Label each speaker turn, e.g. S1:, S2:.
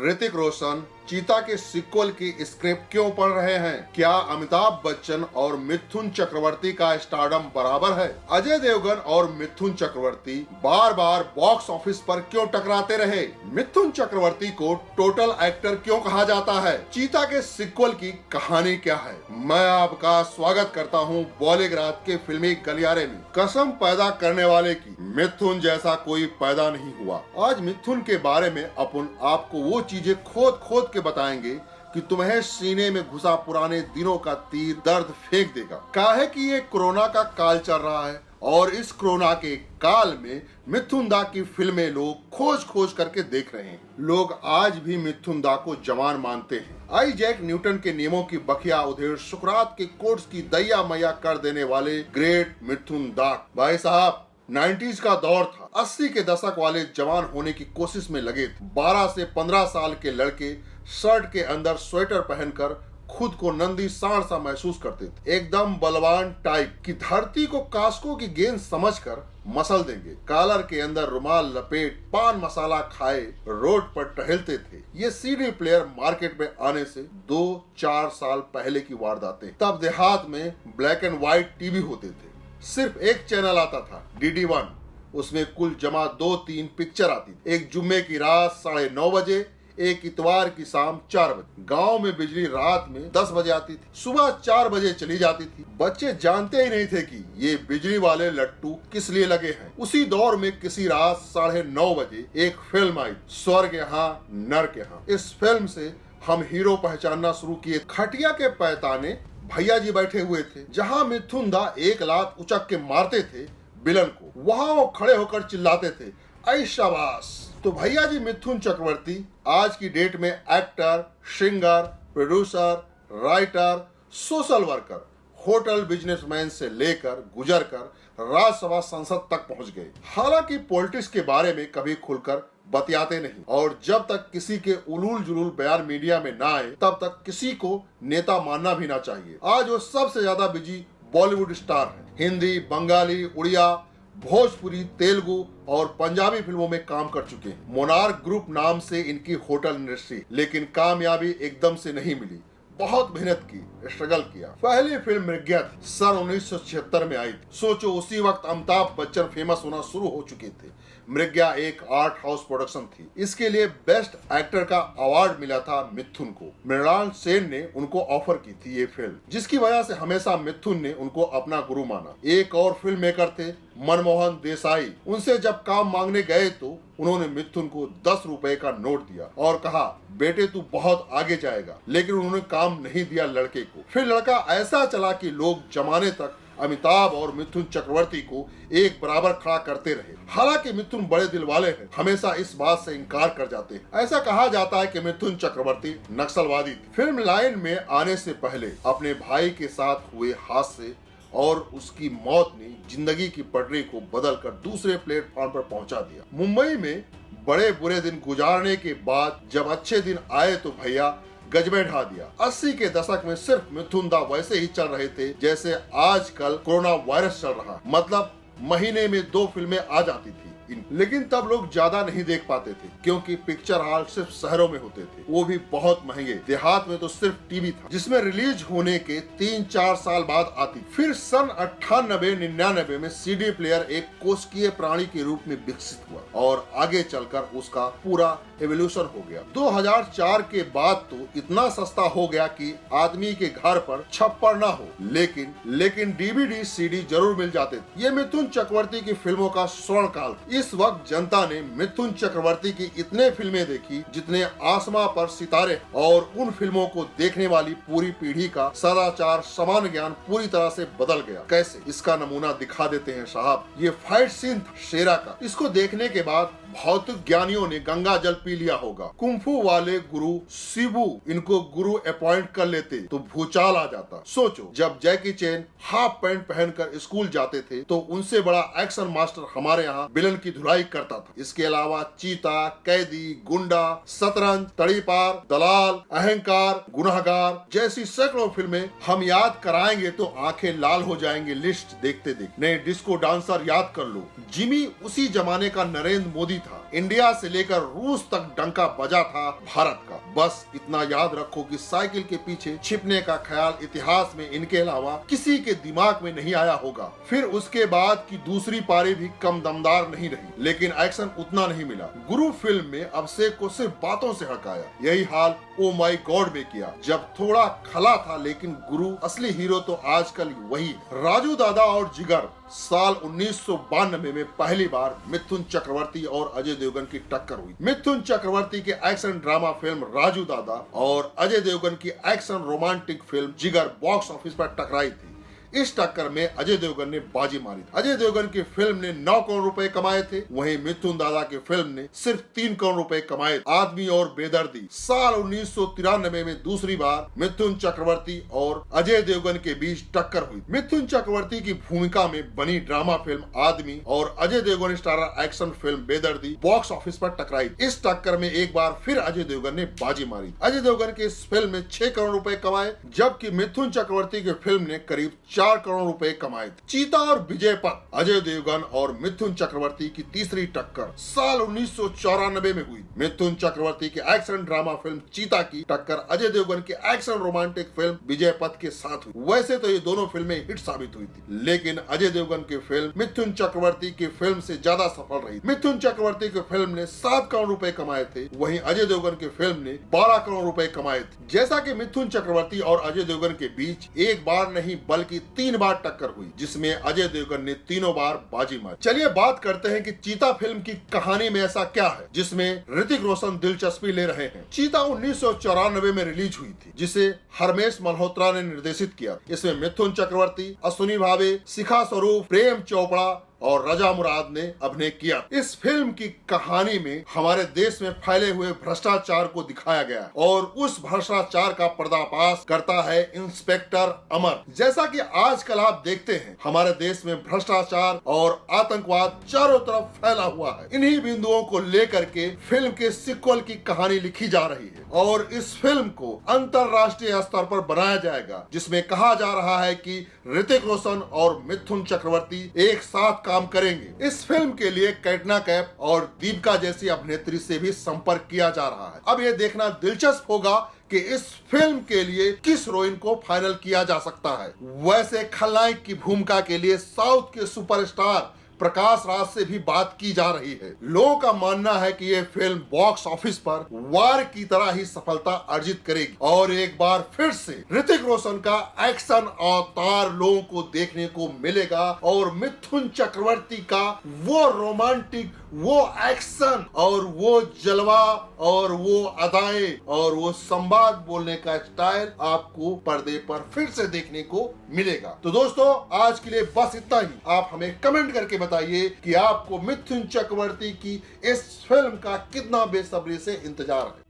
S1: ऋतिक रोशन चीता के सीक्वल की स्क्रिप्ट क्यों पढ़ रहे हैं? क्या अमिताभ बच्चन और मिथुन चक्रवर्ती का स्टारडम बराबर है? अजय देवगन और मिथुन चक्रवर्ती बार बार बॉक्स ऑफिस पर क्यों टकराते रहे? मिथुन चक्रवर्ती को टोटल एक्टर क्यों कहा जाता है? चीता के सीक्वल की कहानी क्या है? मैं आपका स्वागत करता हूं बॉलीग्राज के फिल्मी गलियारे में। कसम पैदा करने वाले की मिथुन जैसा कोई पैदा नहीं हुआ। आज मिथुन के बारे में अपन आपको वो चीजें खोद खोद के बताएंगे कि तुम्हें सीने में घुसा पुराने दिनों का तीर दर्द फेंक देगा। काहे कि ये कोरोना का काल चल रहा है और इस कोरोना के काल में मिथुन दा की फिल्में लोग खोज खोज करके देख रहे हैं। लोग आज भी मिथुन दा को जवान मानते हैं। आइजैक न्यूटन के नियमों की बखिया उधेड़ सुकरात के कोर्स की दैया मैया कर देने वाले ग्रेट मिथुन दा। भाई साहब 90s का दौर था। 80 के दशक वाले जवान होने की कोशिश में लगे थे। 12 से 15 साल के लड़के शर्ट के अंदर स्वेटर पहनकर खुद को नंदी सांड सा महसूस करते थे। एकदम बलवान टाइप की धरती को कास्को की गेंद समझकर मसल देंगे। कॉलर के अंदर रुमाल लपेट पान मसाला खाए रोड पर टहलते थे। ये सीडी प्लेयर मार्केट में आने से 2-4 साल पहले की वारदातें। तब देहात में ब्लैक एंड व्हाइट टीवी होते थे। सिर्फ एक चैनल आता था, DD1। उसमें कुल जमा 2-3 पिक्चर आती थी। एक जुम्मे की रात 9:30 बजे, एक इतवार की शाम 4 बजे। गांव में बिजली रात में 10 बजे आती थी, सुबह 4 बजे चली जाती थी। बच्चे जानते ही नहीं थे कि ये बिजली वाले लट्टू किस लिए लगे हैं। उसी दौर में किसी रात 9:30 बजे एक फिल्म आई, स्वर्ग यहाँ नर्क यहाँ। इस फिल्म से हम हीरो पहचानना शुरू किए। खटिया के पैताने भैया जी बैठे हुए थे। जहां मिथुन दा एक लात उचक के मारते थे विलन को, वहां वो खड़े होकर चिल्लाते थे, ऐ शाबाश। तो भैया जी मिथुन चक्रवर्ती आज की डेट में actor, singer, producer, writer, social worker, hotel businessman से लेकर गुजर कर राज्यसभा संसद तक पहुंच गए। हालांकि पॉलिटिक्स के बारे में कभी खुलकर बतियाते नहीं और जब तक किसी के उलूल जुलूल बयान मीडिया में ना आए तब तक किसी को नेता मानना भी ना चाहिए। आज वो सबसे ज्यादा बिजी बॉलीवुड स्टार हैं। हिंदी, बंगाली, उड़िया, भोजपुरी, तेलुगु और पंजाबी फिल्मों में काम कर चुके हैं। मोनार्क ग्रुप नाम से इनकी होटल इंडस्ट्री, लेकिन कामयाबी एकदम से नहीं मिली। बहुत मेहनत की, स्ट्रगल किया। पहली फिल्म मृग्या थी, सन 1976 में आई थी। सोचो उसी वक्त अमिताभ बच्चन फेमस होना शुरू हो चुके थे। मृग्या एक आर्ट हाउस प्रोडक्शन थी। इसके लिए बेस्ट एक्टर का अवार्ड मिला था मिथुन को। मृणाल सेन ने उनको ऑफर की थी ये फिल्म, जिसकी वजह से हमेशा मिथुन ने उनको अपना गुरु माना। एक और फिल्म मेकर थे मनमोहन देसाई। उनसे जब काम मांगने गए तो उन्होंने मिथुन को 10 रुपए का नोट दिया और कहा, बेटे तू बहुत आगे जाएगा। लेकिन उन्होंने काम नहीं दिया लड़के को। फिर लड़का ऐसा चला कि लोग जमाने तक अमिताभ और मिथुन चक्रवर्ती को एक बराबर खड़ा करते रहे। हालांकि मिथुन बड़े दिल वाले हैं, हमेशा इस बात से इनकार कर जाते हैं। ऐसा कहा जाता है कि मिथुन चक्रवर्ती नक्सलवादी थे। फिल्म लाइन में आने से पहले अपने भाई के साथ हुए हादसे और उसकी मौत ने जिंदगी की पटरी को बदलकर दूसरे प्लेटफॉर्म पर पहुंचा दिया। मुंबई में बड़े बुरे दिन गुजारने के बाद जब अच्छे दिन आए तो भैया गज में ढा दिया। 80 के दशक में सिर्फ मिथुन दा वैसे ही चल रहे थे जैसे आजकल कोरोना वायरस चल रहा। मतलब महीने में 2 फिल्में आ जाती थी। लेकिन तब लोग ज्यादा नहीं देख पाते थे क्योंकि पिक्चर हॉल सिर्फ शहरों में होते थे, वो भी बहुत महंगे। देहात में तो सिर्फ टीवी था जिसमें रिलीज होने के 3-4 साल बाद आती। फिर सन 98-99 में सीडी प्लेयर एक कोशिकीय प्राणी के रूप में विकसित हुआ और आगे चलकर उसका पूरा एवोल्यूशन हो गया। 2004 के बाद तो इतना सस्ता हो गया कि आदमी के घर पर छप्पर ना हो, लेकिन DVD CD जरूर मिल जाते थे। ये मिथुन चक्रवर्ती की फिल्मों का स्वर्ण काल। इस वक्त जनता ने मिथुन चक्रवर्ती की इतने फिल्में देखी जितने आसमां पर सितारे, और उन फिल्मों को देखने वाली पूरी पीढ़ी का सदाचार सामान्य ज्ञान पूरी तरह से बदल गया। कैसे? इसका नमूना दिखा देते हैं साहब। ये फाइट सीन था शेरा का। इसको देखने के बाद भौतिक ज्ञानियों ने गंगा जल पी लिया होगा। कुंफू वाले गुरु शिबू इनको गुरु अपॉइंट कर लेते तो भूचाल आ जाता। सोचो जब जैकी चैन हाफ पैंट पहनकर स्कूल जाते थे तो उनसे बड़ा एक्शन मास्टर हमारे यहाँ विलन की धुलाई करता था। इसके अलावा चीता, कैदी, गुंडा, शतरंज, तड़ीपार, दलाल, अहंकार, गुनहगार जैसी सैकड़ों फिल्में हम याद कराएंगे तो आंखें लाल हो जाएंगे लिस्ट देखते देखते। नए डिस्को डांसर याद कर लो। जिमी उसी जमाने का नरेंद्र मोदी था। इंडिया से लेकर रूस तक डंका बजा था भारत का। बस इतना याद रखो कि साइकिल के पीछे छिपने का ख्याल इतिहास में इनके अलावा किसी के दिमाग में नहीं आया होगा। फिर उसके बाद की दूसरी पारी भी कम दमदार नहीं रही, लेकिन एक्शन उतना नहीं मिला। गुरु फिल्म में अभिषेक को सिर्फ बातों से हकाया। यही हाल ओ माई गॉड में किया, जब थोड़ा खला था, लेकिन गुरु असली हीरो तो आजकल वही है। राजू दादा और जिगर साल 1992 में पहली बार मिथुन चक्रवर्ती और अजय देवगन की टक्कर हुई। मिथुन चक्रवर्ती के एक्शन ड्रामा फिल्म राजू दादा और अजय देवगन की एक्शन रोमांटिक फिल्म जिगर बॉक्स ऑफिस पर टकराई थी। इस टक्कर में अजय देवगन ने बाजी मारी। अजय देवगन की फिल्म ने 9 करोड़ रुपए कमाए थे, वहीं मिथुन दादा की फिल्म ने सिर्फ 3 करोड़ रुपए कमाए। आदमी और बेदर्दी साल 1993 में दूसरी बार मिथुन चक्रवर्ती और अजय देवगन के बीच टक्कर हुई। मिथुन चक्रवर्ती की भूमिका में बनी ड्रामा फिल्म आदमी और Ajay Devgan starrer action film Bedardi box office पर टकराई। इस टक्कर में एक बार फिर अजय देवगन ने बाजी मारी। अजय देवगन की इस फिल्म में 6 करोड़ रुपए कमाए, जबकि मिथुन चक्रवर्ती की फिल्म ने करीब 4 करोड़ रुपए कमाए थे। चीता और विजय पथ, अजय देवगन और मिथुन चक्रवर्ती की तीसरी टक्कर साल 1994 में हुई। मिथुन चक्रवर्ती की एक्शन ड्रामा फिल्म चीता की टक्कर अजय देवगन की एक्शन रोमांटिक फिल्म विजय पथ के साथ हुई। वैसे तो ये दोनों फिल्में हिट साबित हुई थी, लेकिन अजय देवगन की फिल्म मिथुन चक्रवर्ती की फिल्म से ज्यादा सफल रही। मिथुन चक्रवर्ती की फिल्म ने 7 करोड़ रुपए कमाए थे, वहीं अजय देवगन की फिल्म ने 12 करोड़ रुपए कमाए थे। जैसा कि मिथुन चक्रवर्ती और अजय देवगन के बीच एक बार नहीं बल्कि 3 बार टक्कर हुई, जिसमें अजय देवगन ने तीनों बार बाजी मारी। चलिए बात करते हैं कि चीता फिल्म की कहानी में ऐसा क्या है जिसमें ऋतिक रोशन दिलचस्पी ले रहे हैं। चीता 1994 में रिलीज हुई थी, जिसे हरमेश मल्होत्रा ने निर्देशित किया। इसमें मिथुन चक्रवर्ती, अश्विनी भावे, शिखा स्वरूप, प्रेम चोपड़ा और रजा मुराद ने अभिनय किया। इस फिल्म की कहानी में हमारे देश में फैले हुए भ्रष्टाचार को दिखाया गया और उस भ्रष्टाचार का पर्दाफाश करता है इंस्पेक्टर अमर। जैसा कि आजकल आप देखते हैं, हमारे देश में भ्रष्टाचार और आतंकवाद चारों तरफ फैला हुआ है। इन्हीं बिंदुओं को लेकर के फिल्म के सीक्वल की कहानी लिखी जा रही है और इस फिल्म को अंतरराष्ट्रीय स्तर पर बनाया जाएगा, जिसमें कहा जा रहा है कि ऋतिक रोशन और मिथुन चक्रवर्ती एक साथ काम करेंगे। इस फिल्म के लिए कैटरीना कैफ और दीपिका जैसी अभिनेत्री से भी संपर्क किया जा रहा है। अब ये देखना दिलचस्प होगा कि इस फिल्म के लिए किस हीरोइन को फाइनल किया जा सकता है। वैसे खलनायक की भूमिका के लिए साउथ के सुपरस्टार प्रकाश राज से भी बात की जा रही है। लोगों का मानना है कि ये फिल्म बॉक्स ऑफिस पर वार की तरह ही सफलता अर्जित करेगी और एक बार फिर से ऋतिक रोशन का एक्शन अवतार लोगों को देखने को मिलेगा और मिथुन चक्रवर्ती का वो रोमांटिक, वो एक्शन और वो जलवा और वो अदाएं और वो संवाद बोलने का स्टाइल आपको पर्दे पर फिर से देखने को मिलेगा। तो दोस्तों, आज के लिए बस इतना ही। आप हमें कमेंट करके बताइए कि आपको मिथुन चक्रवर्ती की इस फिल्म का कितना बेसब्री से इंतजार है।